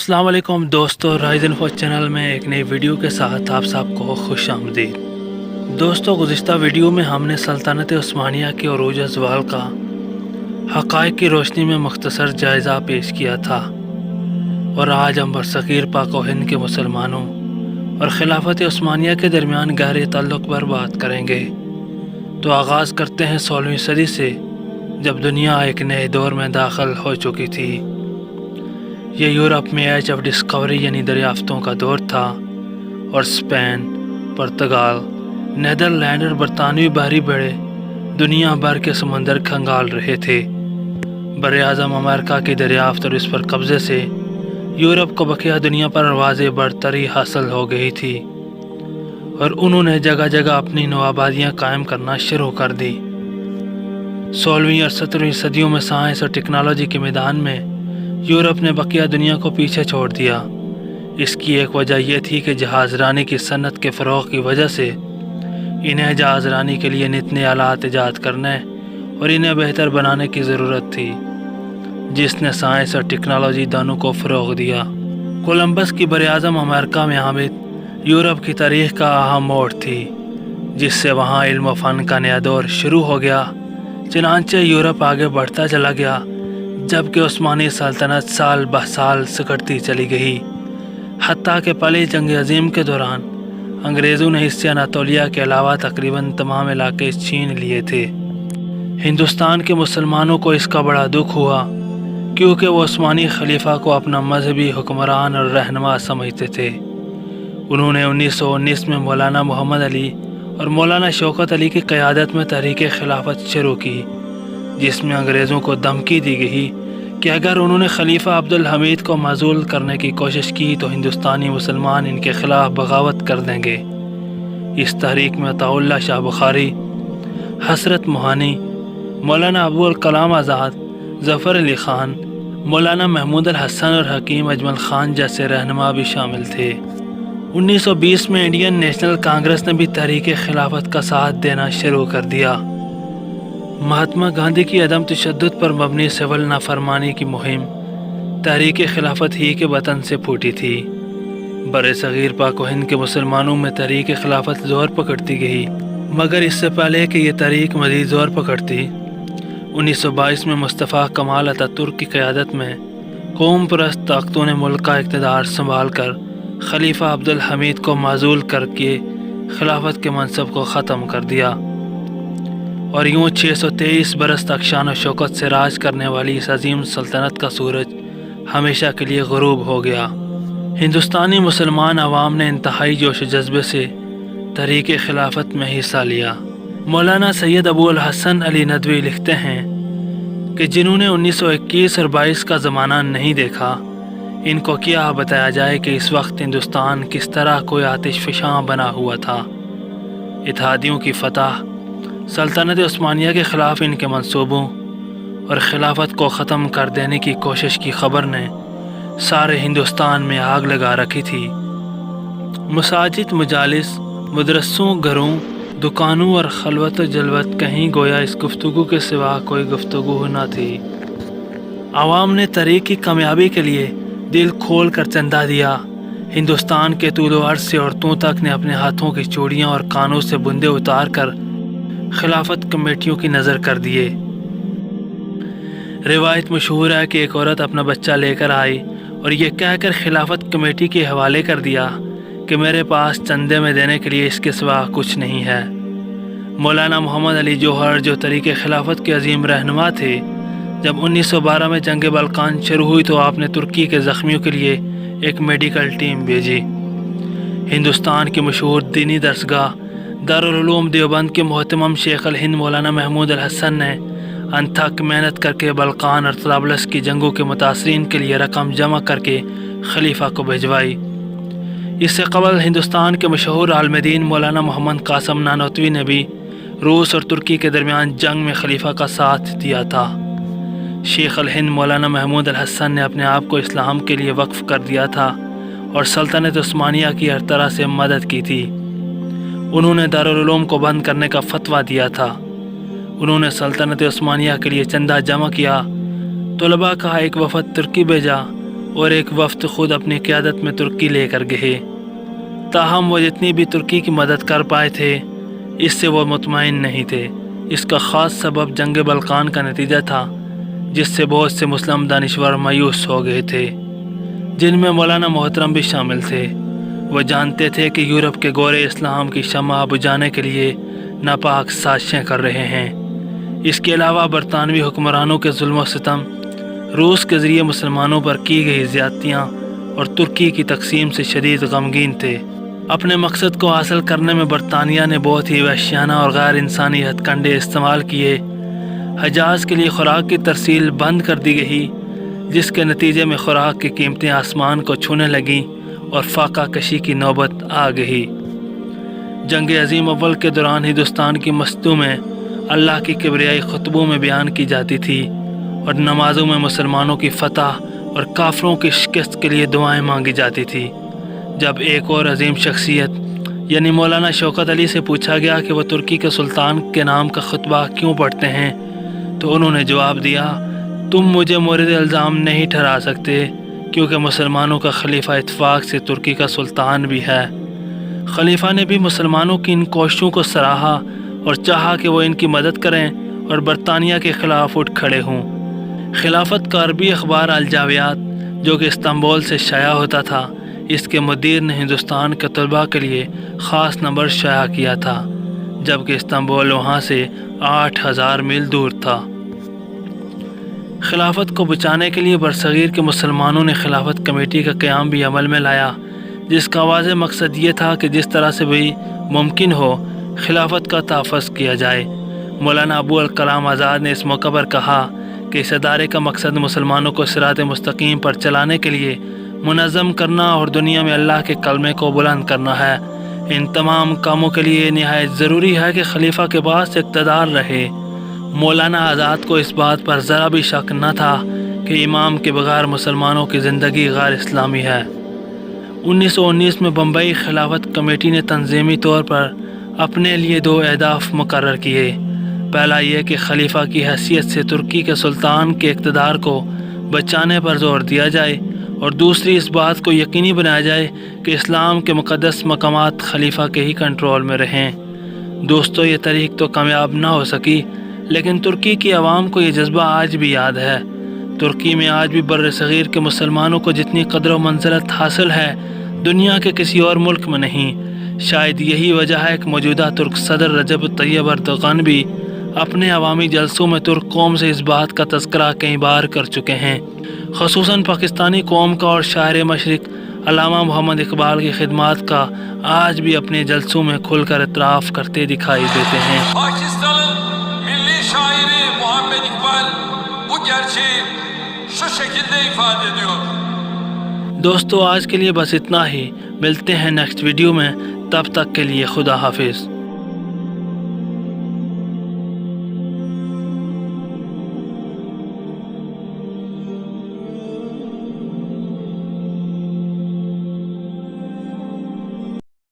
السلام علیکم دوستو، رائز انفو چینل میں ایک نئی ویڈیو کے ساتھ آپ سب کو خوش آمدید۔ دوستو، گزشتہ ویڈیو میں ہم نے سلطنت عثمانیہ کے عروج زوال کا حقائق کی روشنی میں مختصر جائزہ پیش کیا تھا، اور آج ہم برصغیر پاک و ہند کے مسلمانوں اور خلافت عثمانیہ کے درمیان گہرے تعلق پر بات کریں گے۔ تو آغاز کرتے ہیں 16ویں صدی سے، جب دنیا ایک نئے دور میں داخل ہو چکی تھی۔ یہ یورپ میں ایج آف ڈسکوری یعنی دریافتوں کا دور تھا، اور اسپین، پرتگال، نیدرلینڈ اور برطانوی بحری بیڑے دنیا بھر کے سمندر کھنگال رہے تھے۔ براعظم امریکہ کی دریافت اور اس پر قبضے سے یورپ کو بقیہ دنیا پر واضح برتری حاصل ہو گئی تھی، اور انہوں نے جگہ جگہ اپنی نوآبادیاں قائم کرنا شروع کر دی۔ 16ویں اور 17ویں صدیوں میں سائنس اور ٹیکنالوجی کے میدان میں یورپ نے بقیہ دنیا کو پیچھے چھوڑ دیا۔ اس کی ایک وجہ یہ تھی کہ جہاز رانی کی صنعت کے فروغ کی وجہ سے انہیں جہاز رانی کے لیے نت نئے آلات ایجاد کرنے اور انہیں بہتر بنانے کی ضرورت تھی، جس نے سائنس اور ٹیکنالوجی دونوں کو فروغ دیا۔ کولمبس کی براعظم امریکہ میں آمد یورپ کی تاریخ کا اہم موڑ تھی، جس سے وہاں علم و فن کا نیا دور شروع ہو گیا۔ چنانچہ یورپ آگے بڑھتا چلا گیا، جبکہ عثمانی سلطنت سال بہ سال سکڑتی چلی گئی، حتیٰ کہ پہلی جنگ عظیم کے دوران انگریزوں نے حصہ اناطولیہ کے علاوہ تقریباً تمام علاقے چھین لیے تھے۔ ہندوستان کے مسلمانوں کو اس کا بڑا دکھ ہوا، کیونکہ وہ عثمانی خلیفہ کو اپنا مذہبی حکمران اور رہنما سمجھتے تھے۔ انہوں نے 1919 میں مولانا محمد علی اور مولانا شوکت علی کی قیادت میں تحریک خلافت شروع کی، جس میں انگریزوں کو دھمکی دی گئی کہ اگر انہوں نے خلیفہ عبدالحمید کو معزول کرنے کی کوشش کی تو ہندوستانی مسلمان ان کے خلاف بغاوت کر دیں گے۔ اس تحریک میں عطاء اللہ شاہ بخاری، حسرت موہانی، مولانا ابوالکلام آزاد، ظفر علی خان، مولانا محمود الحسن اور حکیم اجمل خان جیسے رہنما بھی شامل تھے۔ 1920 میں انڈین نیشنل کانگریس نے بھی تحریک خلافت کا ساتھ دینا شروع کر دیا۔ مہاتما گاندھی کی عدم تشدد پر مبنی سول نافرمانی کی مہم تحریک خلافت ہی کے وطن سے پھوٹی تھی۔ برصغیر پاک و ہند کے مسلمانوں میں تحریک خلافت زور پکڑتی گئی، مگر اس سے پہلے کہ یہ تحریک مزید زور پکڑتی، 1922 میں مصطفیٰ کمال اتاترک کی قیادت میں قوم پرست طاقتوں نے ملک کا اقتدار سنبھال کر خلیفہ عبدالحمید کو معزول کر کے خلافت کے منصب کو ختم کر دیا، اور یوں 623 برس تک شان و شوکت سے راج کرنے والی اس عظیم سلطنت کا سورج ہمیشہ کے لیے غروب ہو گیا۔ ہندوستانی مسلمان عوام نے انتہائی جوش و جذبے سے تحریک خلافت میں حصہ لیا۔ مولانا سید ابو الحسن علی ندوی لکھتے ہیں کہ جنہوں نے 1921 اور 22 کا زمانہ نہیں دیکھا، ان کو کیا بتایا جائے کہ اس وقت ہندوستان کس طرح کوئی آتش فشاں بنا ہوا تھا۔ اتحادیوں کی فتح، سلطنت عثمانیہ کے خلاف ان کے منصوبوں اور خلافت کو ختم کر دینے کی کوشش کی خبر نے سارے ہندوستان میں آگ لگا رکھی تھی۔ مساجد، مجالس، مدرسوں، گھروں، دکانوں اور خلوت و جلوت کہیں گویا اس گفتگو کے سوا کوئی گفتگو نہ تھی۔ عوام نے تحریک کی کامیابی کے لیے دل کھول کر چندہ دیا۔ ہندوستان کے طول و عرض سے عورتوں تک نے اپنے ہاتھوں کی چوڑیاں اور کانوں سے بندے اتار کر خلافت کمیٹیوں کی نظر کر دیے۔ روایت مشہور ہے کہ ایک عورت اپنا بچہ لے کر آئی اور یہ کہہ کر خلافت کمیٹی کے حوالے کر دیا کہ میرے پاس چندے میں دینے کے لیے اس کے سوا کچھ نہیں ہے۔ مولانا محمد علی جوہر، جو تحریک خلافت کے عظیم رہنما تھے، جب 1912 میں جنگ بلقان شروع ہوئی تو آپ نے ترکی کے زخمیوں کے لیے ایک میڈیکل ٹیم بھیجی۔ ہندوستان کی مشہور دینی درسگاہ دارالعلوم دیوبند کے محتمم شیخ الہند مولانا محمود الحسن نے انتھک محنت کر کے بلقان اور طرابلس کی جنگوں کے متاثرین کے لیے رقم جمع کر کے خلیفہ کو بھجوائی۔ اس سے قبل ہندوستان کے مشہور عالم دین مولانا محمد قاسم نانوتوی نے بھی روس اور ترکی کے درمیان جنگ میں خلیفہ کا ساتھ دیا تھا۔ شیخ الہند مولانا محمود الحسن نے اپنے آپ کو اسلام کے لیے وقف کر دیا تھا اور سلطنت عثمانیہ کی ہر طرح سے مدد کی تھی۔ انہوں نے دارالعلوم کو بند کرنے کا فتویٰ دیا تھا۔ انہوں نے سلطنت عثمانیہ کے لیے چندہ جمع کیا، طلباء کا ایک وفد ترکی بھیجا اور ایک وفد خود اپنی قیادت میں ترکی لے کر گئے۔ تاہم وہ جتنی بھی ترکی کی مدد کر پائے تھے اس سے وہ مطمئن نہیں تھے۔ اس کا خاص سبب جنگ بلقان کا نتیجہ تھا، جس سے بہت سے مسلم دانشور مایوس ہو گئے تھے، جن میں مولانا محترم بھی شامل تھے۔ وہ جانتے تھے کہ یورپ کے گورے اسلام کی شمع بجھانے کے لیے ناپاک سازشیں کر رہے ہیں۔ اس کے علاوہ برطانوی حکمرانوں کے ظلم و ستم، روس کے ذریعے مسلمانوں پر کی گئی زیادتیاں اور ترکی کی تقسیم سے شدید غمگین تھے۔ اپنے مقصد کو حاصل کرنے میں برطانیہ نے بہت ہی وحشیانہ اور غیر انسانی ہتھ کنڈے استعمال کیے۔ حجاز کے لیے خوراک کی ترسیل بند کر دی گئی، جس کے نتیجے میں خوراک کی قیمتیں آسمان کو چھونے لگیں اور فاقہ کشی کی نوبت آ گئی۔ جنگ عظیم اول کے دوران ہندوستان کی مسجدوں میں اللہ کی کبریائی خطبوں میں بیان کی جاتی تھی اور نمازوں میں مسلمانوں کی فتح اور کافروں کی شکست کے لیے دعائیں مانگی جاتی تھی۔ جب ایک اور عظیم شخصیت یعنی مولانا شوکت علی سے پوچھا گیا کہ وہ ترکی کے سلطان کے نام کا خطبہ کیوں پڑھتے ہیں تو انہوں نے جواب دیا، تم مجھے مورد الزام نہیں ٹھہرا سکتے کیونکہ مسلمانوں کا خلیفہ اتفاق سے ترکی کا سلطان بھی ہے۔ خلیفہ نے بھی مسلمانوں کی ان کوششوں کو سراہا اور چاہا کہ وہ ان کی مدد کریں اور برطانیہ کے خلاف اٹھ کھڑے ہوں۔ خلافت کا عربی اخبار الجاویات جو کہ استنبول سے شائع ہوتا تھا، اس کے مدیر نے ہندوستان کے طلباء کے لیے خاص نمبر شائع کیا تھا، جبکہ استنبول وہاں سے 8000 میل دور تھا۔ خلافت کو بچانے کے لیے برصغیر کے مسلمانوں نے خلافت کمیٹی کا قیام بھی عمل میں لایا، جس کا واضح مقصد یہ تھا کہ جس طرح سے بھی ممکن ہو خلافت کا تحفظ کیا جائے۔ مولانا ابو الکلام آزاد نے اس موقع پر کہا کہ اس ادارے کا مقصد مسلمانوں کو صراط مستقیم پر چلانے کے لیے منظم کرنا اور دنیا میں اللہ کے کلمے کو بلند کرنا ہے۔ ان تمام کاموں کے لیے نہایت ضروری ہے کہ خلیفہ کے پاس اقتدار رہے۔ مولانا آزاد کو اس بات پر ذرا بھی شک نہ تھا کہ امام کے بغیر مسلمانوں کی زندگی غیر اسلامی ہے۔ 1919 میں بمبئی خلافت کمیٹی نے تنظیمی طور پر اپنے لیے 2 اہداف مقرر کیے۔ پہلا یہ کہ خلیفہ کی حیثیت سے ترکی کے سلطان کے اقتدار کو بچانے پر زور دیا جائے، اور دوسری اس بات کو یقینی بنایا جائے کہ اسلام کے مقدس مقامات خلیفہ کے ہی کنٹرول میں رہیں۔ دوستو، یہ تحریک تو کامیاب نہ ہو سکی، لیکن ترکی کی عوام کو یہ جذبہ آج بھی یاد ہے۔ ترکی میں آج بھی بر صغیر کے مسلمانوں کو جتنی قدر و منزلت حاصل ہے دنیا کے کسی اور ملک میں نہیں۔ شاید یہی وجہ ہے کہ موجودہ ترک صدر رجب طیب اردوغان بھی اپنے عوامی جلسوں میں ترک قوم سے اس بات کا تذکرہ کئی بار کر چکے ہیں، خصوصاً پاکستانی قوم کا اور شاعر مشرق علامہ محمد اقبال کی خدمات کا آج بھی اپنے جلسوں میں کھل کر اعتراف کرتے دکھائی دیتے ہیں۔ پاکستان'ın milli şairi Muhammed İkbal bu gerçeği şu şekilde ifade ediyor. دوستو، آج کے لیے بس اتنا ہی، ملتے ہیں نیکسٹ ویڈیو میں، تب تک کے لیے خدا حافظ۔